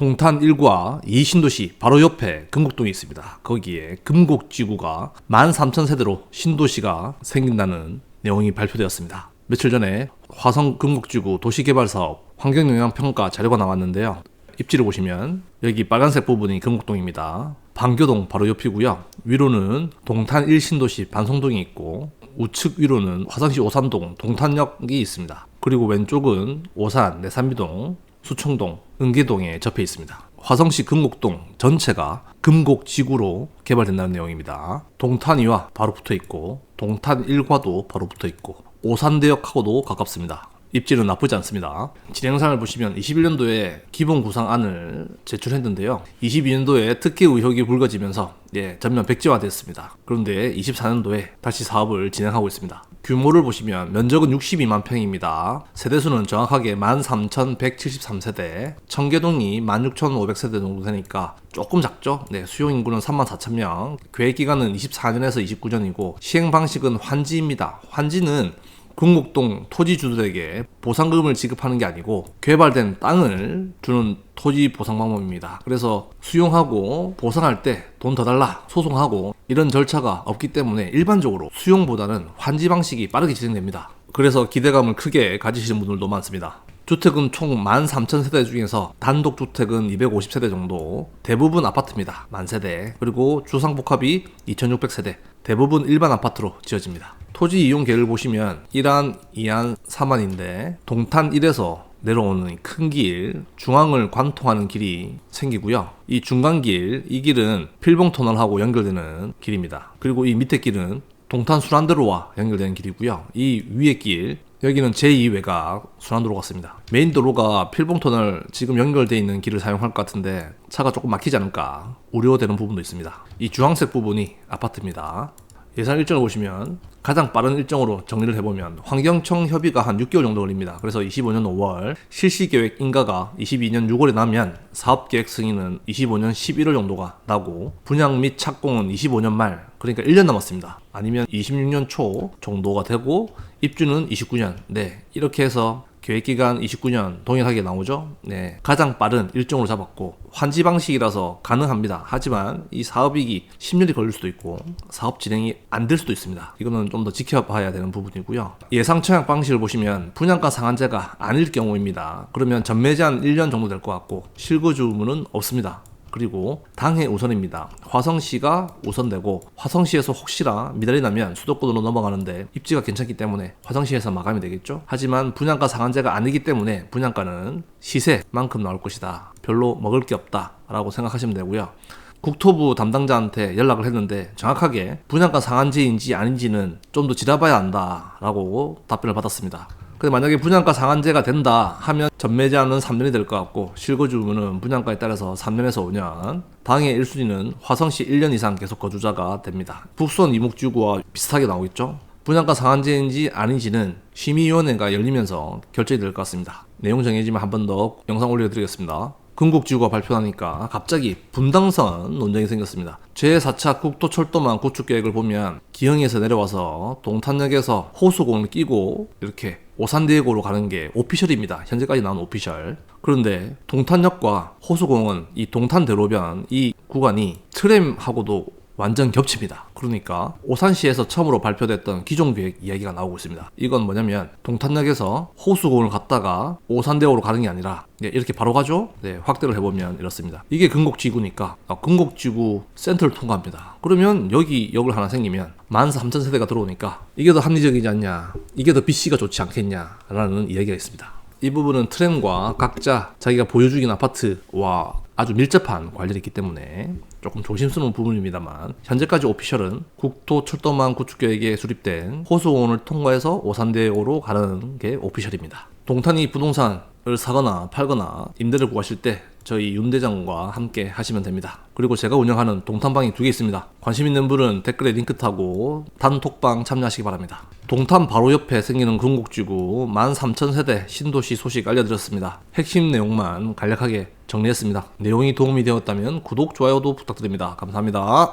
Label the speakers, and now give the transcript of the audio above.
Speaker 1: 동탄 1과 2 신도시 바로 옆에 금곡동이 있습니다. 거기에 금곡지구가 13,000세대로 신도시가 생긴다는 내용이 발표되었습니다. 며칠 전에 화성 금곡지구 도시개발사업 환경영향평가 자료가 나왔는데요. 입지를 보시면 여기 빨간색 부분이 금곡동입니다. 방교동 바로 옆이고요. 위로는 동탄 1신도시 반송동이 있고 우측 위로는 화성시 오산동 동탄역이 있습니다. 그리고 왼쪽은 오산 내산미동 수청동 은계동에 접해 있습니다. 화성시 금곡동 전체가 금곡지구로 개발된다는 내용입니다. 동탄 2와 바로 붙어 있고 동탄 1과도 바로 붙어 있고 오산대역하고도 가깝습니다. 입지는 나쁘지 않습니다. 진행상을 보시면 21년도에 기본 구상안을 제출했는데요. 22년도에 특혜 의혹이 불거지면서 전면 백지화됐습니다. 그런데 24년도에 다시 사업을 진행하고 있습니다. 규모를 보시면 면적은 62만 평입니다. 세대수는 정확하게 13,173세대, 청계동이 16,500세대 정도 되니까 조금 작죠? 수용인구는 34,000명, 계획기간은 24년에서 29년이고 시행방식은 환지입니다. 환지는 금곡동 토지주들에게 보상금을 지급하는 게 아니고 개발된 땅을 주는 토지 보상 방법입니다. 그래서 수용하고 보상할 때 돈 더 달라 소송하고 이런 절차가 없기 때문에 일반적으로 수용보다는 환지 방식이 빠르게 진행됩니다. 그래서 기대감을 크게 가지시는 분들도 많습니다. 주택은 총 13,000세대 중에서 단독주택은 250세대 정도, 대부분 아파트입니다. 만세대, 그리고 주상복합이 2,600세대, 대부분 일반 아파트로 지어집니다. 토지 이용계를 보시면 1안, 2안, 3안인데 동탄 1에서 내려오는 큰 길, 중앙을 관통하는 길이 생기고요. 이 중간길, 이 길은 필봉터널하고 연결되는 길입니다. 그리고 이 밑에 길은 동탄 순환도로와 연결되는 길이고요. 이 위에 길, 여기는 제2외곽 순환도로 같습니다. 메인도로가 필봉터널 지금 연결되어 있는 길을 사용할 것 같은데 차가 조금 막히지 않을까 우려되는 부분도 있습니다. 이 주황색 부분이 아파트입니다. 예산 일정을 보시면 가장 빠른 일정으로 정리를 해보면 환경청 협의가 한 6개월 정도 걸립니다. 그래서 25년 5월, 실시계획 인가가 22년 6월에 나면 사업계획 승인은 25년 11월 정도가 나고 분양 및 착공은 25년 말, 그러니까 1년 남았습니다. 아니면 26년 초 정도가 되고 입주는 29년. 이렇게 해서 계획기간 29년 동일하게 나오죠. 가장 빠른 일정으로 잡았고 환지 방식이라서 가능합니다. 하지만 이 사업이기 10년이 걸릴 수도 있고 사업 진행이 안 될 수도 있습니다. 이거는 좀 더 지켜봐야 되는 부분이고요. 예상 청약 방식을 보시면 분양가 상한제가 아닐 경우입니다. 그러면 전매 제한 1년 정도 될 것 같고 실거주문은 없습니다. 그리고 당해 우선입니다. 화성시가 우선되고 화성시에서 혹시나 미달이 나면 수도권으로 넘어가는데 입지가 괜찮기 때문에 화성시에서 마감이 되겠죠. 하지만 분양가 상한제가 아니기 때문에 분양가는 시세만큼 나올 것이다. 별로 먹을 게 없다 라고 생각하시면 되고요. 국토부 담당자한테 연락을 했는데 정확하게 분양가 상한제인지 아닌지는 좀 더 지켜봐야 한다 라고 답변을 받았습니다. 근데 만약에 분양가 상한제가 된다 하면 전매 제한은 3년이 될 것 같고 실거주문은 분양가에 따라서 3년에서 5년, 당해 1순위는 화성시 1년 이상 계속 거주자가 됩니다. 북수원 이목지구와 비슷하게 나오겠죠. 분양가 상한제인지 아닌지는 심의위원회가 열리면서 결정이 될 것 같습니다. 내용 정해지면 한 번 더 영상 올려드리겠습니다. 금곡지구가 발표하니까 갑자기 분당선 논쟁이 생겼습니다. 제4차 국토철도망 구축계획을 보면 기흥에서 내려와서 동탄역에서 호수공을 끼고 이렇게 오산대역으로 가는 게 오피셜입니다. 현재까지 나온 오피셜. 그런데 동탄역과 호수공은 이 동탄대로변 이 구간이 트램하고도 완전 겹칩니다. 그러니까 오산시에서 처음으로 발표됐던 기존 계획 이야기가 나오고 있습니다. 이건 뭐냐면 동탄역에서 호수공을 갔다가 오산대역으로 가는 게 아니라 이렇게 바로 가죠? 확대를 해보면 이렇습니다. 이게 금곡지구니까 금곡지구 센터를 통과합니다. 그러면 여기 역을 하나 생기면 13,000세대가 들어오니까 이게 더 합리적이지 않냐, 이게 더 BC가 좋지 않겠냐 라는 이야기가 있습니다. 이 부분은 트램과 각자 자기가 보유 중인 아파트와 아주 밀접한 관련이 있기 때문에 조금 조심스러운 부분입니다만 현재까지 오피셜은 국토철도망 구축계획에 수립된 호수공원을 통과해서 오산대역으로 가는 게 오피셜입니다. 동탄이 부동산을 사거나 팔거나 임대를 구하실 때 저희 윤 대장과 함께 하시면 됩니다. 그리고 제가 운영하는 동탄방이 2개 있습니다. 관심 있는 분은 댓글에 링크 타고 단톡방 참여하시기 바랍니다. 동탄 바로 옆에 생기는 금곡지구 13,000세대 신도시 소식 알려드렸습니다. 핵심 내용만 간략하게 정리했습니다. 내용이 도움이 되었다면 구독, 좋아요도 부탁드립니다. 감사합니다.